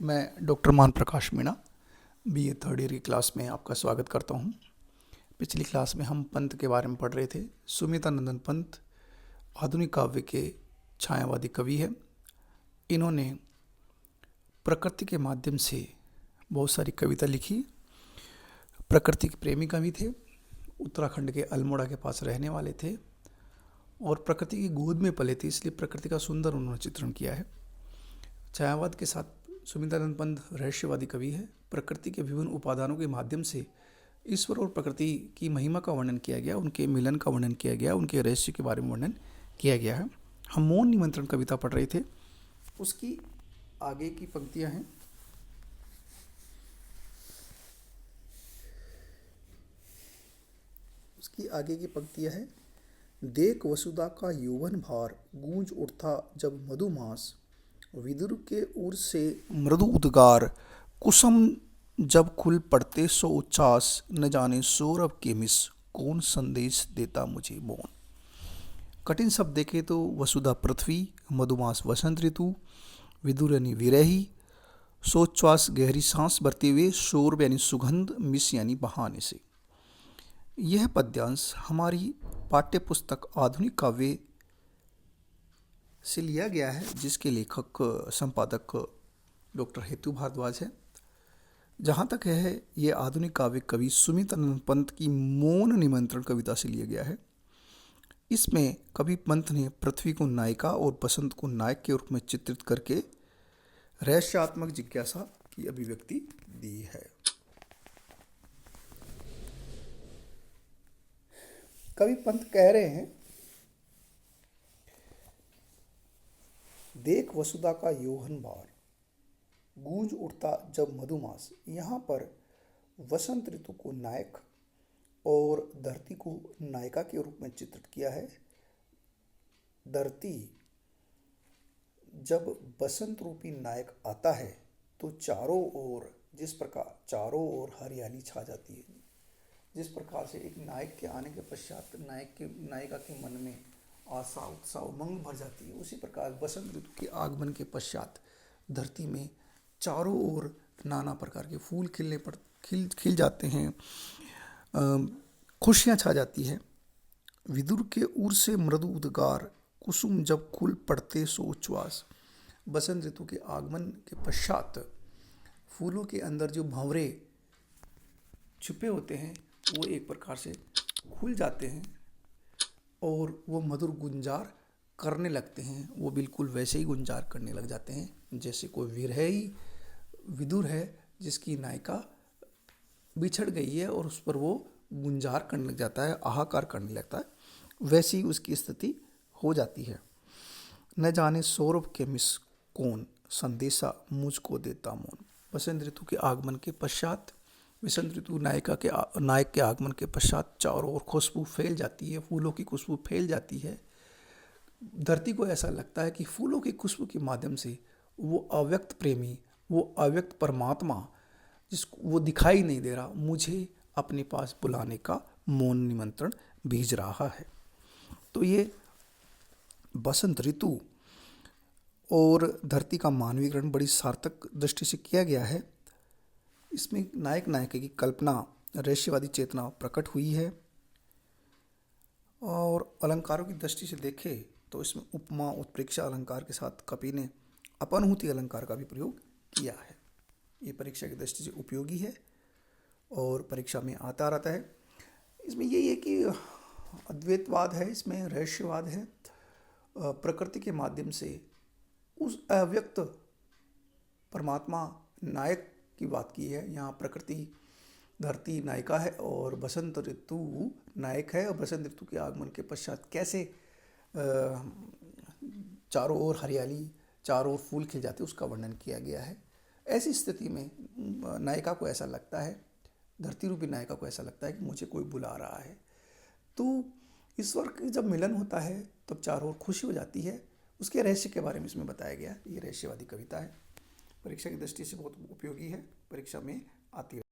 मैं डॉक्टर मान प्रकाश Meena BA third year की क्लास में आपका स्वागत करता हूँ। पिछली क्लास में हम पंत के बारे में पढ़ रहे थे। सुमित्रानंदन पंत आधुनिक काव्य के छायावादी कवि हैं। इन्होंने प्रकृति के माध्यम से बहुत सारी कविता लिखी। प्रकृति के प्रेमी कवि थे, उत्तराखंड के अल्मोड़ा के पास रहने वाले थे और प्रकृति की गोद में पले थे, इसलिए प्रकृति का सुंदर उन्होंने चित्रण किया है। छायावाद के साथ सुमित्रानंद पंत रहस्यवादी कवि है। प्रकृति के विभिन्न उपादानों के माध्यम से ईश्वर और प्रकृति की महिमा का वर्णन किया गया, उनके मिलन का वर्णन किया गया, उनके रहस्य के बारे में वर्णन किया गया है। हम मौन निमंत्रण कविता पढ़ रहे थे, उसकी आगे की पंक्तियां हैं। उसकी आगे की पंक्तियां हैं। देख वसुधा का यौवन भार, गूंज उठता जब मधुमास, विदुर के उर से मृदु उद्गार, कुसुम जब खुल पड़ते सो उच्चास, न जाने सौरभ के मिस, कौन संदेश देता मुझे मौन। कठिन शब्द देखे तो वसुधा पृथ्वी, मधुमास वसंत ऋतु, विदुर यानी विरही, सोच्छ्वास गहरी सांस भरते हुए, सौरभ यानी सुगंध, मिस यानी बहाने से। यह पद्यांश हमारी पाठ्य पुस्तक आधुनिक काव्य से लिया गया है, जिसके लेखक संपादक डॉक्टर हेतु भारद्वाज है। जहाँ तक है ये आधुनिक काव्य कवि सुमित्रानंद पंत की मौन निमंत्रण कविता से लिया गया है। इसमें कवि पंत ने पृथ्वी को नायिका और बसंत को नायक के रूप में चित्रित करके रहस्यात्मक जिज्ञासा की अभिव्यक्ति दी है। कवि पंत कह रहे हैं, देख वसुधा का यौवन भार, गूंज उठता जब मधुमास। यहाँ पर वसंत ऋतु को नायक और धरती को नायिका के रूप में चित्रित किया है। धरती जब बसंत रूपी नायक आता है तो चारों ओर हरियाली छा जाती है। जिस प्रकार से एक नायक के आने के पश्चात नायिका के मन में आशा, उत्साह, उमंग भर जाती है, उसी प्रकार बसंत ऋतु के आगमन के पश्चात धरती में चारों ओर नाना प्रकार के फूल खिल जाते हैं, खुशियाँ छा जाती है। विदुर के उर से मृदु उद्गार, कुसुम जब खुल पड़ते सो उच्छ्वास। बसंत ऋतु के आगमन के पश्चात फूलों के अंदर जो भंवरे छुपे होते हैं वो एक प्रकार से खुल जाते हैं और वो मधुर गुंजार करने लगते हैं। वो बिल्कुल वैसे ही गुंजार करने लग जाते हैं जैसे कोई विरही विदुर है जिसकी नायिका बिछड़ गई है और उस पर वो गुंजार करने लग जाता है, हाहाकार करने लगता है, वैसी उसकी स्थिति हो जाती है। न जाने सौरभ के मिस, कौन संदेशा मुझको देता मौन। बसंत ऋतु के आगमन के पश्चात, वसंत ऋतु नायक के आगमन के पश्चात चारों ओर खुशबू फैल जाती है, फूलों की खुशबू फैल जाती है। धरती को ऐसा लगता है कि फूलों की खुशबू के माध्यम से वो अव्यक्त प्रेमी, वो अव्यक्त परमात्मा जिसको वो दिखाई नहीं दे रहा, मुझे अपने पास बुलाने का मौन निमंत्रण भेज रहा है। तो ये बसंत ऋतु और धरती का मानवीकरण बड़ी सार्थक दृष्टि से किया गया है। इसमें नायक नायिका की कल्पना, रहस्यवादी चेतना प्रकट हुई है और अलंकारों की दृष्टि से देखें तो इसमें उपमा उत्प्रेक्षा अलंकार के साथ कवि ने अपनहुति अलंकार का भी प्रयोग किया है। ये परीक्षा की दृष्टि से उपयोगी है और परीक्षा में आता रहता है। इसमें यही है कि अद्वैतवाद है, इसमें रहस्यवाद है। प्रकृति के माध्यम से उस अव्यक्त परमात्मा नायक की बात की है। यहाँ प्रकृति, धरती नायिका है और बसंत ऋतु नायक है, और बसंत ऋतु के आगमन के पश्चात कैसे चारों ओर हरियाली, चारों ओर फूल खिल जाते, उसका वर्णन किया गया है। ऐसी स्थिति में नायिका को ऐसा लगता है, धरती रूपी नायिका को ऐसा लगता है कि मुझे कोई बुला रहा है। तो ईश्वर की जब मिलन होता है तब चारों ओर खुशी हो जाती है। उसके रहस्य के बारे में इसमें बताया गया है। ये रहस्यवादी कविता है, परीक्षा की दृष्टि से बहुत उपयोगी है, परीक्षा में आती है।